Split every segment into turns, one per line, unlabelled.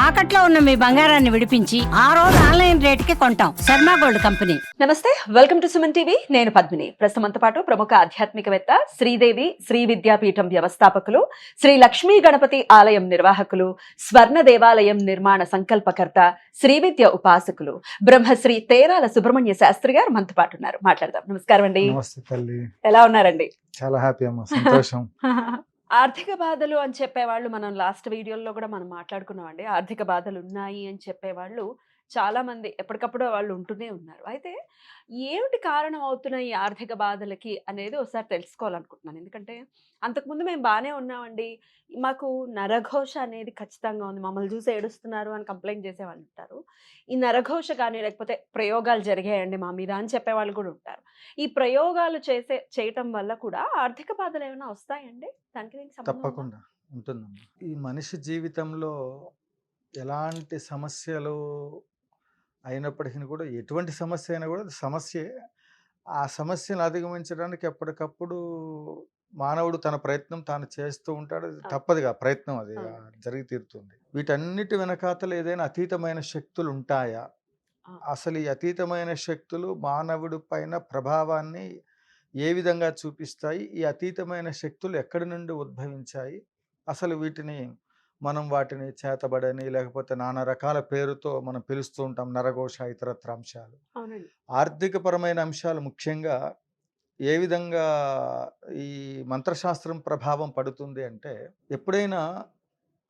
తాకట్లో ఉన్న మీ బంగారాన్ని విడిపించి ఆ రోజు ఆన్లైన్ రేటుకి కొంటాం. Sharma gold company.
నమస్తే, వెల్కమ్ టు సుమన్ టీవీ. నేను పద్మిని. ప్రస్తుతంతో పాటు ప్రముఖ ఆధ్యాత్మికవేత్త, శ్రీదేవి శ్రీ విద్యాపీఠం వ్యవస్థాపకులు, శ్రీ లక్ష్మీ గణపతి ఆలయం నిర్వాహకులు, స్వర్ణ దేవాలయం నిర్మాణ సంకల్పకర్త, శ్రీ విద్య ఉపాసకులు, బ్రహ్మశ్రీ తేరాల సుబ్రహ్మణ్య శాస్త్రి గారు మనతో పాటు ఉన్నారు. మాట్లాడదాం. నమస్కారం అండి.
నమస్తే తల్లి.
ఎలా ఉన్నారండి?
చాలా హ్యాపీ అమ్మా, సంతోషం.
ఆర్థిక బాధలు అని చెప్పేవాళ్ళు మనం లాస్ట్ వీడియోలో కూడా మనం మాట్లాడుకున్నామండి. ఆర్థిక బాధలు ఉన్నాయి అని చెప్పేవాళ్ళు చాలా మంది ఎప్పటికప్పుడు వాళ్ళు ఉంటూనే ఉన్నారు. అయితే ఏమిటి కారణం అవుతున్న ఈ ఆర్థిక బాధలకి అనేది ఒకసారి తెలుసుకోవాలనుకుంటున్నాను. ఎందుకంటే అంతకుముందు మేము బాగానే ఉన్నామండి, మాకు నరఘోష అనేది ఖచ్చితంగా ఉంది, మమ్మల్ని చూసి ఏడుస్తున్నారు అని కంప్లైంట్ చేసేవాళ్ళు ఉంటారు. ఈ నరఘోష కానీ లేకపోతే ప్రయోగాలు జరిగాయండి మా మీద అని చెప్పేవాళ్ళు కూడా ఉంటారు. ఈ ప్రయోగాలు చేయటం వల్ల కూడా ఆర్థిక బాధలు ఏమైనా వస్తాయండి? దానికి దీనికి సంబంధం ఉందా?
తప్పకుండా ఉంటుందమ్మా. ఈ మనిషి జీవితంలో ఎలాంటి సమస్యలు అయినప్పటికీ కూడా, ఎటువంటి సమస్య అయినా కూడా అది సమస్యే. ఆ సమస్యను అధిగమించడానికి ఎప్పటికప్పుడు మానవుడు తన ప్రయత్నం తాను చేస్తూ ఉంటాడు. అది తప్పదుగా ప్రయత్నం, అది జరిగి తీరుతుంది. వీటన్నిటి వెనకాతలు ఏదైనా అతీతమైన శక్తులు ఉంటాయా? అసలు ఈ అతీతమైన శక్తులు మానవుడి పైన ప్రభావాన్ని ఏ విధంగా చూపిస్తాయి? ఈ అతీతమైన శక్తులు ఎక్కడి నుండి ఉద్భవించాయి? అసలు వాటిని చేతబడని, లేకపోతే నానా రకాల పేరుతో మనం పిలుస్తూ ఉంటాం, నరఘోష, ఇతరత్ర అంశాలు. ఆర్థికపరమైన అంశాలు ముఖ్యంగా ఏ విధంగా ఈ మంత్రశాస్త్రం ప్రభావం పడుతుంది అంటే, ఎప్పుడైనా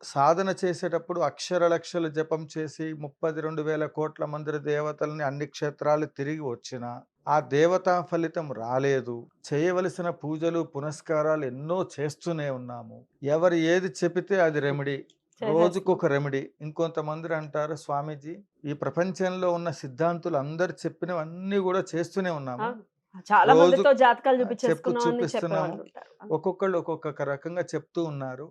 సాధన చేసేటప్పుడు అక్షర లక్షలు జపం చేసి 32,000 కోట్ల మంది దేవతల్ని అన్ని క్షేత్రాలు తిరిగి వచ్చినా ఆ దేవతా ఫలితం రాలేదు. చేయవలసిన పూజలు పునస్కారాలు ఎన్నో చేస్తూనే ఉన్నాము. ఎవరు ఏది చెబితే అది రెమెడీ, రోజుకొక రెమెడీ. ఇంకొంతమంది అంటారు, స్వామీజీ ఈ ప్రపంచంలో ఉన్న సిద్ధాంతులు అందరు చెప్పినవన్నీ కూడా చేస్తూనే ఉన్నాము,
చాలా మందితో జాతకాలు
చూపిస్తున్నాము, ఒక్కొక్కళ్ళు ఒక్కొక్క రకంగా చెప్తూ ఉన్నారు.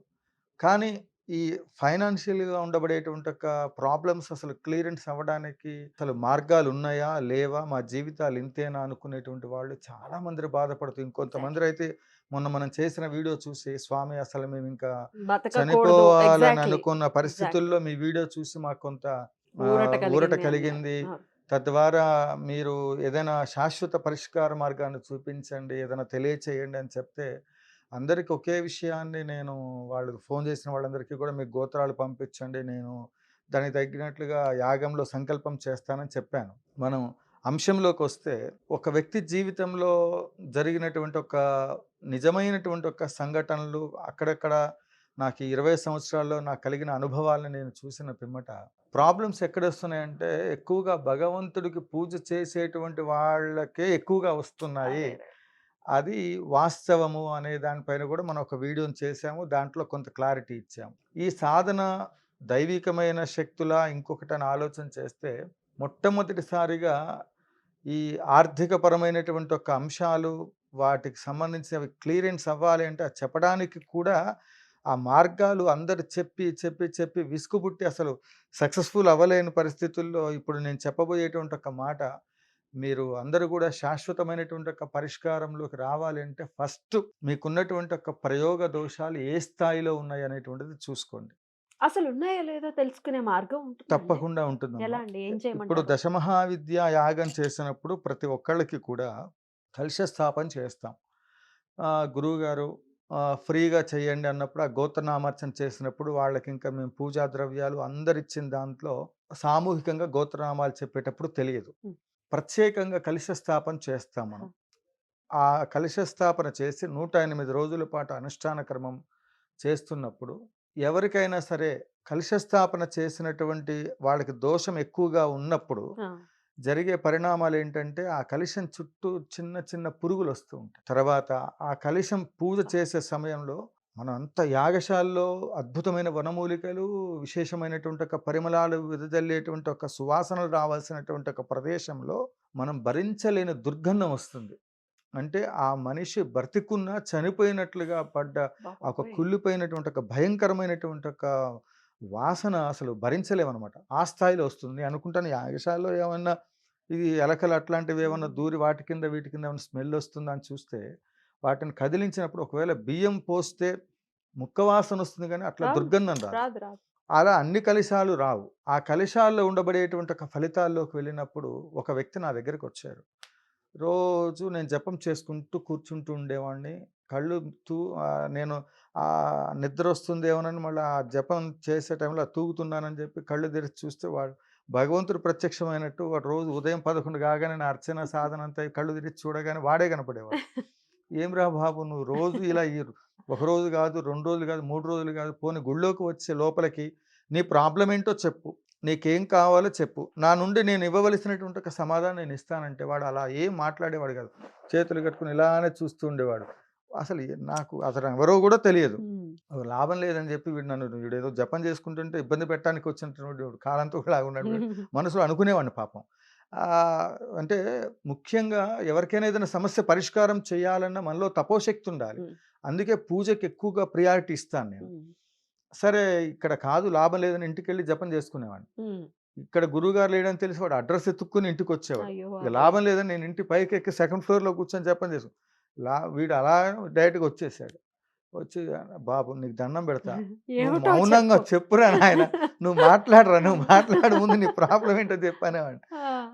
కానీ ఈ ఫైనాన్షియల్గా ఉండబడేటువంటి ప్రాబ్లమ్స్ అసలు క్లియరెన్స్ అవ్వడానికి అసలు మార్గాలు ఉన్నాయా లేవా, మా జీవితాలు ఇంతేనా అనుకునేటువంటి వాళ్ళు చాలా మంది బాధపడుతూ, ఇంకొంతమంది అయితే మనం చేసిన వీడియో చూసి, స్వామి అసలు మేము ఇంకా చనిపోవాలని అనుకున్న పరిస్థితుల్లో మీ వీడియో చూసి మాకు కొంత ఊరట కలిగింది. తద్వారా మీరు ఏదైనా శాశ్వత పరిష్కార మార్గాన్ని చూపించండి, ఏదైనా తెలియచేయండి అని చెప్తే, అందరికి ఒకే విషయాన్ని నేను వాళ్ళకి ఫోన్ చేసిన వాళ్ళందరికీ కూడా మీకు గోత్రాలు పంపించండి, నేను దానికి తగ్గినట్లుగా యాగంలో సంకల్పం చేస్తానని చెప్పాను. మనం అంశంలోకి వస్తే, ఒక వ్యక్తి జీవితంలో జరిగినటువంటి ఒక నిజమైనటువంటి ఒక సంఘటనలు అక్కడక్కడ నాకు 20 సంవత్సరాల్లో నాకు కలిగిన అనుభవాలను నేను చూసిన పిమ్మట ప్రాబ్లమ్స్ ఎక్కడ వస్తున్నాయంటే, ఎక్కువగా భగవంతుడికి పూజ చేసేటువంటి వాళ్ళకే ఎక్కువగా వస్తున్నాయి. అది వాస్తవము అనే దానిపైన కూడా మనం ఒక వీడియోని చేసాము, దాంట్లో కొంత క్లారిటీ ఇచ్చాము. ఈ సాధన దైవికమైన శక్తులా ఇంకొకటని ఆలోచన చేస్తే, మొట్టమొదటిసారిగా ఈ ఆర్థికపరమైనటువంటి ఒక అంశాలు, వాటికి సంబంధించినవి క్లియరెన్స్ అవ్వాలి అంటే, అది చెప్పడానికి కూడా ఆ మార్గాలు అందరు చెప్పి చెప్పి చెప్పి విసుగుబుట్టి అసలు సక్సెస్ఫుల్ అవ్వలేని పరిస్థితుల్లో ఇప్పుడు నేను చెప్పబోయేటువంటి ఒక మాట, మీరు అందరూ కూడా శాశ్వతమైనటువంటి ఒక పరిష్కారంలోకి రావాలి అంటే ఫస్ట్ మీకున్నటువంటి ఒక ప్రయోగ దోషాలు ఏ స్థాయిలో ఉన్నాయి అనేటువంటిది చూసుకోండి.
అసలు ఉన్నాయో లేదో తెలుసుకునే మార్గం ఉంటుంది.
తప్పకుండా ఉంటుంది.
ఎలా అండి? ఏం చేయమంటారు?
ఇప్పుడు దశమహావిద్య యాగం చేసినప్పుడు ప్రతి ఒక్కళ్ళకి కూడా కలశ స్థాపన చేస్తాం. గురువు గారు ఫ్రీగా చేయండి అన్నప్పుడు, ఆ గోత్రనామార్చన చేసినప్పుడు వాళ్ళకి ఇంకా మేము పూజా ద్రవ్యాలు అందరిచ్చిన దాంట్లో సామూహికంగా గోత్రనామాలు చెప్పేటప్పుడు తెలియదు. ప్రత్యేకంగా కలశ స్థాపన చేస్తాం మనం. ఆ కలశ స్థాపన చేసి 108 రోజుల పాటు అనుష్ఠాన క్రమం చేస్తున్నప్పుడు, ఎవరికైనా సరే కలశ స్థాపన చేసినటువంటి వాళ్ళకి దోషం ఎక్కువగా ఉన్నప్పుడు జరిగే పరిణామాలు ఏంటంటే, ఆ కలశం చుట్టూ చిన్న చిన్న పురుగులు వస్తూ ఉంటాయి. తర్వాత ఆ కలశం పూజ చేసే సమయంలో మనం అంత యాగశాలలో అద్భుతమైన వనమూలికలు, విశేషమైనటువంటి ఒక పరిమళాలు వెదజల్లేటువంటి ఒక సువాసనలు రావాల్సినటువంటి ఒక ప్రదేశంలో మనం భరించలేని దుర్గంధం వస్తుంది. అంటే ఆ మనిషి బ్రతికున్నా చనిపోయినట్లుగా పడ్డ ఒక కుళ్ళిపోయినటువంటి ఒక భయంకరమైనటువంటి ఒక వాసన అసలు భరించలేమన్నమాట. ఆ స్థాయిలో వస్తుంది అనుకుంటాను. యాగశాలలో ఏమన్నా ఇది ఎలకలు అట్లాంటివి ఏమన్నా దూరి వాటి కింద వీటి కింద ఏమన్నా స్మెల్ వస్తుందా అని చూస్తే, వాటిని కదిలించినప్పుడు ఒకవేళ బియ్యం పోస్తే ముక్క వాసన వస్తుంది, కానీ అట్లా దుర్గంధం రాదు. అలా అన్ని కలశాలు రావు. ఆ కలశాల్లో ఉండబడేటువంటి ఒక ఫలితాల్లోకి వెళ్ళినప్పుడు ఒక వ్యక్తి నా దగ్గరికొచ్చారు. రోజు నేను జపం చేసుకుంటూ కూర్చుంటూ ఉండేవాడిని. కళ్ళు నేను నిద్రొస్తుందేమోనని మళ్ళీ ఆ జపం చేసే టైంలో తూగుతున్నానని చెప్పి కళ్ళు తెరిచి చూస్తే వాడు భగవంతుడు ప్రత్యక్షమైనట్టు వాడు రోజు ఉదయం 11 కాగానే నా అర్చన సాధన అంతా కళ్ళు తెరిచి చూడగానే వాడే కనపడేవాడు. "ఏమిరా బాబు నువ్వు రోజు ఇలా ఒక రోజు కాదు, 2 రోజులు కాదు, 3 రోజులు కాదు, పోనీ గుళ్ళోకి వచ్చే లోపలికి నీ ప్రాబ్లమ్ ఏంటో చెప్పు. నీకేం కావాలో చెప్పు. నా నుండి నేను ఇవ్వవలసినటువంటి ఒక సమాధానం నేను ఇస్తానంటే" వాడు అలా ఏం మాట్లాడేవాడు కాదు. చేతులు కట్టుకొని ఇలానే చూస్తూ ఉండేవాడు. అసలు నాకు అతను ఎవరో కూడా తెలియదు. లాభం లేదని చెప్పి వీడేదో జపం చేసుకుంటుంటే ఇబ్బంది పెట్టడానికి వచ్చినటువంటి వాడు, కాలంతో కూడా ఉన్నాడు వీడు. మనసులో అనుకునేవాడిని పాపం. అంటే ముఖ్యంగా ఎవరికైనా ఏదైనా సమస్య పరిష్కారం చేయాలన్నా మనలో తపోశక్తి ఉండాలి. అందుకే పూజకి ఎక్కువగా ప్రియారిటీ ఇస్తాను నేను. సరే ఇక్కడ కాదు లాభం లేదని ఇంటికెళ్ళి జపం చేసుకునేవాడిని. ఇక్కడ గురువుగారు లేడని తెలిసి వాడు అడ్రస్ ఎత్తుక్కుని ఇంటికి వచ్చేవాడు. ఇక లాభం లేదని నేను ఇంటి పైకి ఎక్కి సెకండ్ ఫ్లోర్లో కూర్చొని జపం చేసుకు వీడు అలా డైరెక్ట్గా వచ్చేసాడు. వచ్చి బాబు నీకు దండం పెడతా, నువ్వు మౌనంగా చెప్పురా నాయన, నువ్వు మాట్లాడు ముందు నీ ప్రాబ్లం ఏంటో చెప్పనేవాడిని.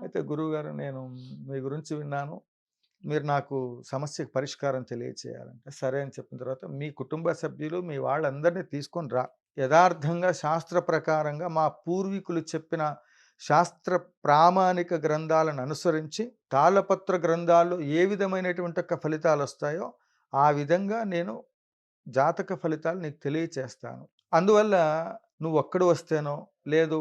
అయితే గురువుగారు నేను మీ గురించి విన్నాను, మీరు నాకు సమస్యకు పరిష్కారం తెలియచేయాలంటే సరే అని చెప్పిన తర్వాత మీ కుటుంబ సభ్యులు మీ వాళ్ళందరినీ తీసుకొని రా, యథార్థంగా శాస్త్ర ప్రకారంగా మా పూర్వీకులు చెప్పిన శాస్త్ర ప్రామాణిక గ్రంథాలను అనుసరించి తాళపత్ర గ్రంథాల్లో ఏ విధమైనటువంటి ఫలితాలు వస్తాయో ఆ విధంగా నేను జాతక ఫలితాలు నీకు తెలియచేస్తాను. అందువల్ల నువ్వు ఒక్కడు వస్తేనో లేదు,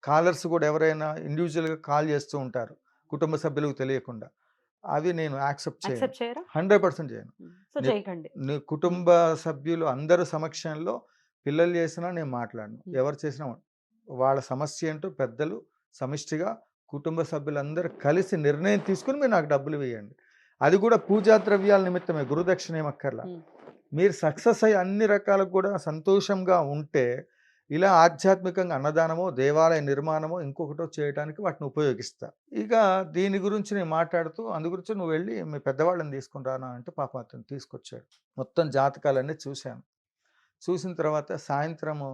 కాలర్స్ కూడా ఎవరైనా ఇండివిజువల్గా కాల్ చేస్తూ ఉంటారు కుటుంబ సభ్యులకు తెలియకుండా, అవి నేను యాక్సెప్ట్ చేయను, 100% చేయను. నీ కుటుంబ సభ్యులు అందరి సమక్షంలో పిల్లలు చేసినా నేను మాట్లాడను, ఎవరు చేసినా వాళ్ళ సమస్య ఏంటో పెద్దలు సమిష్టిగా కుటుంబ సభ్యులందరూ కలిసి నిర్ణయం తీసుకుని మీరు నాకు డబ్బులు వేయండి. అది కూడా పూజా ద్రవ్యాల నిమిత్తమే, గురుదక్షిణ ఏమక్కర్లా. మీరు సక్సెస్ అయ్యి అన్ని రకాలకు కూడా సంతోషంగా ఉంటే ఇలా ఆధ్యాత్మికంగా అన్నదానమో దేవాలయ నిర్మాణమో ఇంకొకటో చేయడానికి వాటిని ఉపయోగిస్తా. ఇక దీని గురించి నేను మాట్లాడుతూ అందు గురించి నువ్వు వెళ్ళి మీ పెద్దవాళ్ళని తీసుకుని రానా అంటే పాపం అతను తీసుకొచ్చాడు. మొత్తం జాతకాలన్నీ చూశాను. చూసిన తర్వాత సాయంత్రము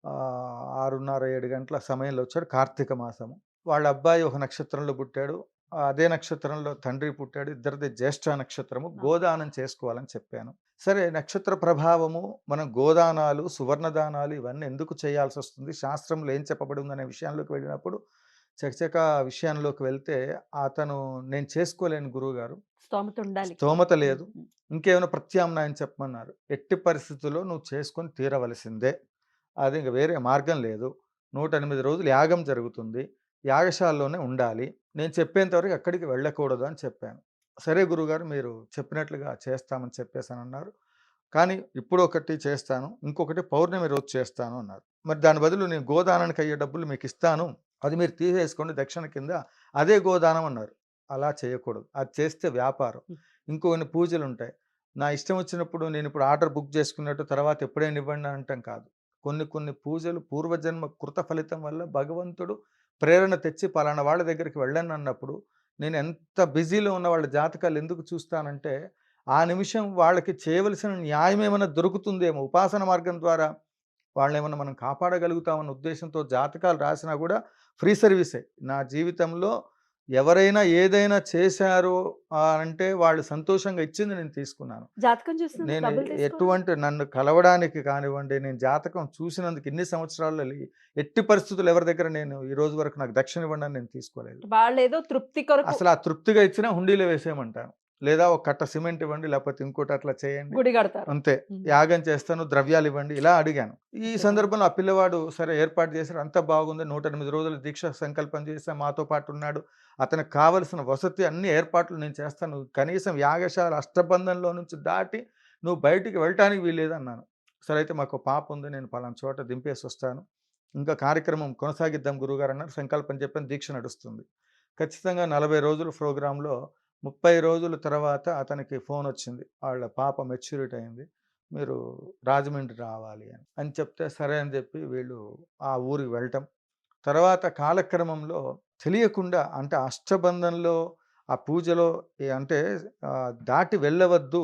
6:30-7 గంటల సమయంలో వచ్చాడు. కార్తీక మాసము. వాళ్ళ అబ్బాయి ఒక నక్షత్రంలో పుట్టాడు, అదే నక్షత్రంలో తండ్రి పుట్టాడు. ఇద్దరిది జ్యేష్ఠ నక్షత్రము. గోదానం చేసుకోవాలని చెప్పాను. సరే, నక్షత్ర ప్రభావము, మనం గోదానాలు సువర్ణదానాలు ఇవన్నీ ఎందుకు చేయాల్సి వస్తుంది, శాస్త్రంలో ఏం చెప్పబడి ఉందనే విషయంలోకి వెళ్ళినప్పుడు చకచక విషయంలోకి వెళ్తే అతను నేను చేసుకోలేను గురువుగారు, స్తోమత లేదు, ఇంకేమైనా ప్రత్యామ్నాయం చెప్పమన్నారు. ఎట్టి పరిస్థితుల్లో నువ్వు చేసుకొని తీరవలసిందే, అది ఇంక వేరే మార్గం లేదు. 108 రోజులు యాగం జరుగుతుంది, యాగశాలలోనే ఉండాలి, నేను చెప్పేంతవరకు ఎక్కడికి వెళ్ళకూడదు అని చెప్పాను. సరే గురుగారు మీరు చెప్పినట్లుగా చేస్తామని చెప్పేసానన్నారు. కానీ ఇప్పుడు ఒకటి చేస్తాను, ఇంకొకటి పౌర్ణమి రోజు చేస్తాను అన్నారు. మరి దాని బదులు నేను గోదానానికి అయ్యే డబ్బులు మీకు ఇస్తాను, అది మీరు తీసేసుకోండి దక్షిణ కింద, అదే గోదానం అన్నారు. అలా చేయకూడదు, అది చేస్తే వ్యాపారం. ఇంకొన్ని పూజలు ఉంటాయి, నా ఇష్టం వచ్చినప్పుడు నేను ఇప్పుడు ఆర్డర్ బుక్ చేసుకున్నట్టు తర్వాత ఎప్పుడైనా ఇవ్వండి అంటాం కాదు. కొన్ని పూజలు పూర్వజన్మ కృత ఫలితం వల్ల భగవంతుడు ప్రేరణ తెచ్చి పలానా వాళ్ళ దగ్గరికి వెళ్ళను అన్నప్పుడు నేను ఎంత బిజీలో ఉన్న వాళ్ళ జాతకాలు ఎందుకు చూస్తానంటే ఆ నిమిషం వాళ్ళకి చేయవలసిన న్యాయం ఏమైనా దొరుకుతుందేమో, ఉపాసన మార్గం ద్వారా వాళ్ళని ఏమైనా మనం కాపాడగలుగుతామన్న ఉద్దేశంతో జాతకాలు రాసినా కూడా ఫ్రీ సర్వీసే. నా జీవితంలో ఎవరైనా ఏదైనా చేశారో అంటే వాళ్ళు సంతోషంగా ఇచ్చింది నేను తీసుకున్నాను. నేను ఎటువంటి నన్ను కలవడానికి కానివ్వండి, నేను జాతకం చూసినందుకు ఇన్ని సంవత్సరాల్లో ఎట్టి పరిస్థితులు ఎవరి దగ్గర నేను ఈ రోజు వరకు నాకు దక్షిణ ఇవ్వండి అని నేను తీసుకోలేదు. అసలు ఆ తృప్తిగా ఇచ్చినా హుండీలో వేసేయమంటాను, లేదా ఒక కట్ట సిమెంట్ ఇవ్వండి, లేకపోతే ఇంకోటి అట్లా చేయండి, అంతే, యాగం చేస్తాను, ద్రవ్యాలు ఇవ్వండి, ఇలా అడిగాను. ఈ సందర్భంలో ఆ పిల్లవాడు సరే ఏర్పాటు చేశారు, అంతా బాగుంది, 108 రోజులు దీక్ష సంకల్పం చేస్తే మాతో పాటు ఉన్నాడు, అతనికి కావలసిన వసతి అన్ని ఏర్పాట్లు నేను చేస్తాను, కనీసం యాగశాల అష్టబంధంలో నుంచి దాటి నువ్వు బయటికి వెళ్ళటానికి వీల్లేదు అన్నాను. సరే అయితే మాకు పాప ఉంది, నేను పలానా చోట దింపేసి వస్తాను, ఇంకా కార్యక్రమం కొనసాగిద్దాం గురువుగారు అన్నారు. సంకల్పం చెప్పని దీక్ష నడుస్తుంది. ఖచ్చితంగా 40 రోజుల ప్రోగ్రాంలో 30 రోజుల తర్వాత అతనికి ఫోన్ వచ్చింది, వాళ్ళ పాప మెచ్యూరిటీ అయింది, మీరు రాజమండ్రి రావాలి అని చెప్తే సరే అని చెప్పి వీళ్ళు ఆ ఊరికి వెళ్ళటం. తర్వాత కాలక్రమంలో తెలియకుండా, అంటే అష్టబంధంలో ఆ పూజలో అంటే దాటి వెళ్ళవద్దు,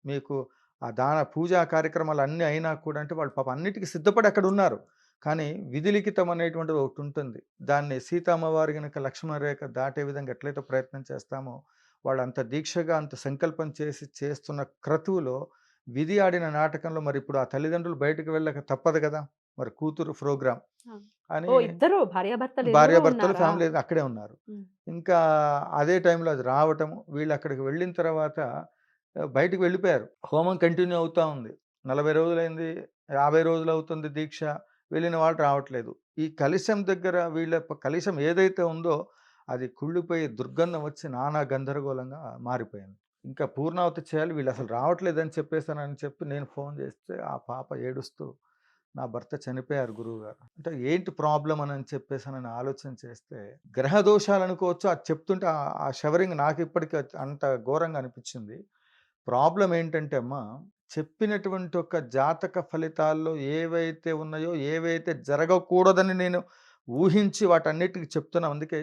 మీకు ఆ పూజా కార్యక్రమాలు అన్నీ అయినా కూడా అంటే వాళ్ళు పాప అన్నిటికీ సిద్ధపడి అక్కడ ఉన్నారు, కానీ విధిలిఖితం అనేటువంటిది ఒకటి ఉంటుంది. దాన్ని సీతమ్మవారు గనక లక్ష్మణ రేఖ దాటే విధంగా ఎట్లయితే ప్రయత్నం చేస్తామో, వాళ్ళు అంత దీక్షగా, అంత సంకల్పం చేసి చేస్తున్న క్రతువులో విధి ఆడిన నాటకంలో మరి ఇప్పుడు ఆ తల్లిదండ్రులు బయటకు వెళ్ళక తప్పదు కదా! మరి కూతురు ప్రోగ్రామ్
ఆ!
అని
ఓహ్! ఇద్దరు భార్యాభర్తలు ఇరువురు
భార్యాభర్తలు
ఉన్నారా?
ఫ్యామిలీ అక్కడే ఉన్నారు.
హ్మ్.
ఇంకా అదే టైంలో అది రావటము, వీళ్ళు అక్కడికి వెళ్ళిన తర్వాత బయటికి వెళ్ళిపోయారు. హోమం కంటిన్యూ అవుతా ఉంది. 40 రోజులైంది, 50 రోజులవుతుంది దీక్ష. వెళ్ళిన వాళ్ళు రావట్లేదు. ఈ కలశం దగ్గర వీళ్ళ కలశం ఏదైతే ఉందో అది కుళ్ళిపోయి దుర్గంధం వచ్చి నానా గందరగోళంగా మారిపోయింది. ఇంకా పూర్ణాహుతి చేయాలి, వీళ్ళసలు రావట్లేదని చెప్పేసానని చెప్పి నేను ఫోన్ చేస్తే ఆ పాప ఏడుస్తూ నా భర్త చనిపోయారు గురువుగారు. అంటే ఏంటి ప్రాబ్లమ్ అని చెప్పేసానని ఆలోచన చేస్తే గ్రహ దోషాలనుకోవచ్చు. అది చెప్తుంటే ఆ షవరింగ్ నాకిప్పటికి అంత ఘోరంగా అనిపించింది. ప్రాబ్లమ్ ఏంటంటే అమ్మా, చెప్పినటువంటి ఒక జాతక ఫలితాల్లో ఏవైతే ఉన్నాయో, ఏవైతే జరగకూడదని నేను ఊహించి వాటన్నిటికి చెప్తున్నా. అందుకే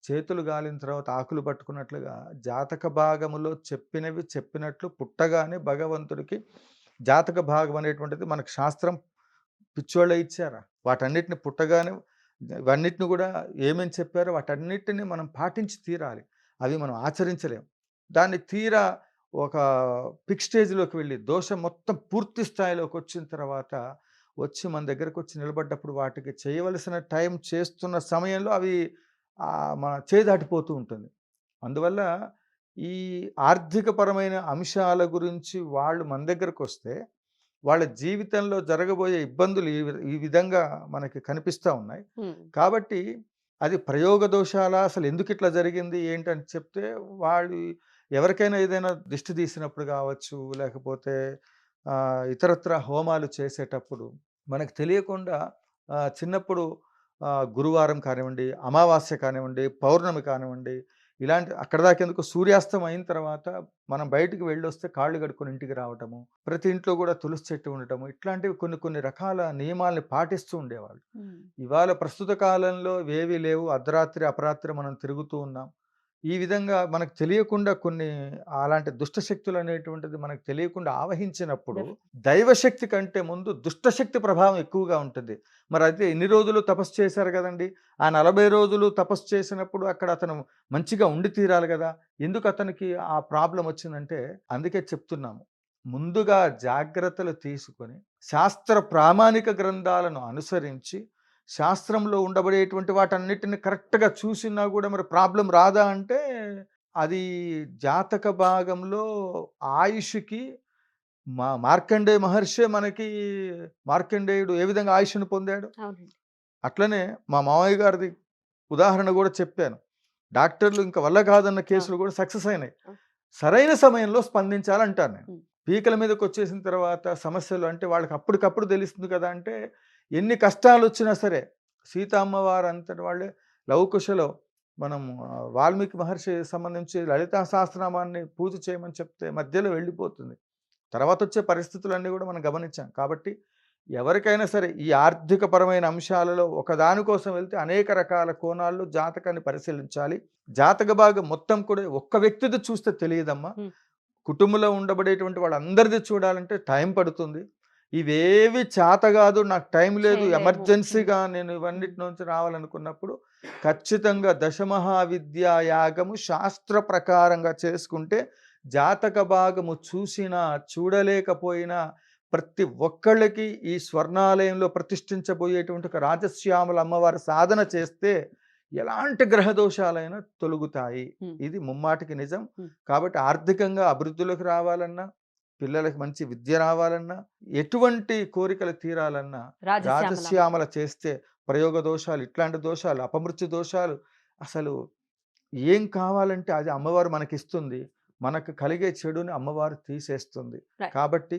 చేతులు గాలిన తర్వాత ఆకులు పట్టుకున్నట్లుగా జాతక భాగములో చెప్పినవి చెప్పినట్లు పుట్టగానే భగవంతుడికి జాతక భాగం అనేటువంటిది మనకు శాస్త్రం పిచ్చోళ్ళే ఇచ్చారా? వాటన్నిటిని పుట్టగానే ఇవన్నిటిని కూడా ఏమేమి చెప్పారో వాటన్నిటిని మనం పాటించి తీరాలి. అవి మనం ఆచరించలేం. దాన్ని తీరా ఒక పీక్ స్టేజ్‌లోకి వెళ్ళి దోషం మొత్తం పూర్తి స్థాయిలోకొచ్చిన తర్వాత వచ్చి మన దగ్గరకొచ్చి నిలబడ్డప్పుడు వాటికి చేయవలసిన టైం చేస్తున్న సమయంలో అవి మన చేయి దాటిపోతూ ఉంటుంది. అందువల్ల ఈ ఆర్థికపరమైన అంశాల గురించి వాళ్ళు మన దగ్గరకొస్తే వాళ్ళ జీవితంలో జరగబోయే ఇబ్బందులు ఈ విధంగా మనకి కనిపిస్తా ఉన్నాయి.
హ్మ్.
కాబట్టి అది ప్రయోగ దోషాలా? అసలు ఎందుకిట్లా జరిగింది? ఏంటని చెప్తే వాళ్ళు ఎవరికైనా ఏదైనా దిష్టి తీసినప్పుడు కావచ్చు, లేకపోతే ఇతరత్రా హోమాలు చేసేటప్పుడు మనకు తెలియకుండా చిన్నప్పుడు గురువారం కానివ్వండి, అమావాస్య కానివ్వండి, పౌర్ణమి కానివ్వండి, ఇలాంటి అక్కడిదాకెందుకు సూర్యాస్తం అయిన తర్వాత మనం బయటికి వెళ్ళొస్తే కాళ్ళు కడుక్కొని ఇంటికి రావటము, ప్రతి ఇంట్లో కూడా తులసి చెట్టు ఉండటము, ఇట్లాంటివి కొన్ని కొన్ని రకాల నియమాల్ని పాటిస్తూ ఉండేవాళ్ళు.
హ్మ్.
ఇవాళ ప్రస్తుత కాలంలో ఇవేవీ లేవు. అర్ధరాత్రి, అపరాత్రి మనం తిరుగుతూ ఉన్నాం. ఈ విధంగా మనకు తెలియకుండా కొన్ని అలాంటి దుష్ట శక్తులనేటువంటిది మనకు తెలియకుండా ఆవహించినప్పుడు, దైవశక్తి కంటే ముందు దుష్టశక్తి ప్రభావం ఎక్కువగా ఉంటుంది. మరైతే ఇన్ని రోజులు తపస్సు చేశారు గదండీ! ఆ 40 రోజులు తపస్సు చేసినప్పుడు అక్కడ అతను మంచిగా ఉండి తీరాలి గదా! ఎందుకు అతనికి ఆ ప్రాబ్లమ్ వచ్చిందంటే, అందుకే చెప్తున్నాము. ముందుగా జాగ్రత్తలు తీసుకొని, శాస్త్ర ప్రామాణిక గ్రంథాలను అనుసరించి, శాస్త్రంలో ఉండబడేటువంటి వాటన్నిటిని కరెక్ట్‌గా చూసినా గూడా మరి ప్రాబ్లమ్ రాదా అంటే, అది జాతక భాగంలో ఆయుష్‌కి మార్కండేయ మహర్షే మనకి మార్కండేయుడు ఏ విధంగా ఆయుష్‌ని పొందాడు?
అవునండి.
అట్లనే మా మామయ్య గారిది ఉదాహరణ గూడా చెప్పాను. డాక్టర్లు ఇంక వల్ల కాదన్న
ఆ!
కేసులు గూడా సక్సెస్ అయినాయి.
ఆ!
సరైన సమయంలో స్పందించాలంటాను నేను.
హ్మ్.
పీకల మీదకొచ్చేసిన తర్వాత సమస్యలు అంటే వాళ్ళకి అప్పటికప్పుడు తెలుస్తుంది కదా! అంటే ఎన్ని కష్టాలొచ్చినా సరే సీతమ్మవారు అంతటి వాళ్ళే లవకుశలో మనం వాల్మీకి మహర్షి సంబంధించి లలితా సహస్రనామాన్ని పూజ చేయమని చెప్తే మధ్యలో వెళ్ళిపోతుంది. తర్వాతొచ్చే పరిస్థితులన్నీ గూడా మనం గమనించాం. కాబట్టి ఎవరికైనా సరే ఈ ఆర్థికపరమైన అంశాలలో ఒకదాని కోసం వెళ్తే అనేక రకాల కోణాల్లో జాతకాన్ని పరిశీలించాలి. జాతక భాగం మొత్తం కూడా ఒక్క వ్యక్తిది చూస్తే తెలియదమ్మా.
హ్మ్.
కుటుంబంలో ఉండబడేటువంటి వాళ్ళందరిది చూడాలంటే టైం పడుతుంది. ఇవేవి చేతగాదు, నాకు టైం లేదు,
చేయలేము.
ఎమర్జెన్సీగా నేను
హ్మ్.
ఇవన్నిటి నుంచి రావాలనుకున్నప్పుడు ఖచ్చితంగా దశమహావిద్యా యాగము శాస్త్ర ప్రకారంగా చేసుకుంటే జాతక భాగము చూసినా, చూడలేకపోయినా ప్రతి ఒక్కళ్ళకి ఈ స్వర్ణాలయంలో ప్రతిష్ఠించబోయేటువంటి ఒక రాజశ్యామల అమ్మవారి సాధన చేస్తే ఎలాంటి గ్రహ దోషాలైనా తొలగుతాయి.
హ్మ్.
ఇది ముమ్మాటికి నిజం.
హ్మ్.
కాబట్టి ఆర్థికంగా అభివృద్ధిలోకి రావాలన్నా, పిల్లలకి మంచి విద్య రావాలన్నా, ఎటువంటి కోరికలు తీరాలన్నా
రాజశ్యామల.
రాజశ్యామల చేస్తే ప్రయోగ దోషాలు, ఇట్లాంటి దోషాలు, అపమృత్యు దోషాలు అసలు ఏం కావాలంటే అది అమ్మవారు మనకిస్తుంది. మనకు కలిగే చెడుని అమ్మవారు తీసేస్తుంది.
రైట్.
కాబట్టి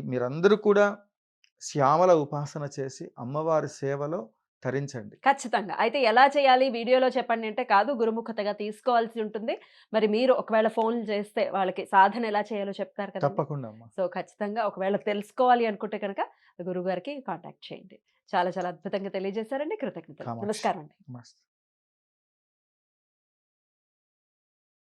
మీరందరూ కూడా శ్యామల ఉపాసన చేసి అమ్మవారి సేవలో తరించండి.
ఖచ్చితంగా. అయితే ఎలా చేయాలి వీడియోలో చెప్పండి అంటే కాదు, గురుముఖతగా తీసుకోవాల్సి ఉంటుంది. మరి మీరు ఒకవేళ ఫోన్‌లు చేస్తే వాళ్ళకి సాధన ఎలా చేయాలో చెప్తారు కదండీ!
తప్పకుండా అమ్మ.
సో, ఖచ్చితంగా ఒకవేళ తెలుసుకోవాలి అనుకుంటే గనక గురువుగారికి కాంటాక్ట్ చేయండి. చాలా చాలా అద్భుతంగా తెలియజేశారండి. కృతజ్ఞతలు.
కామాక్షి.
నమస్కారం అండి.
మస్త్.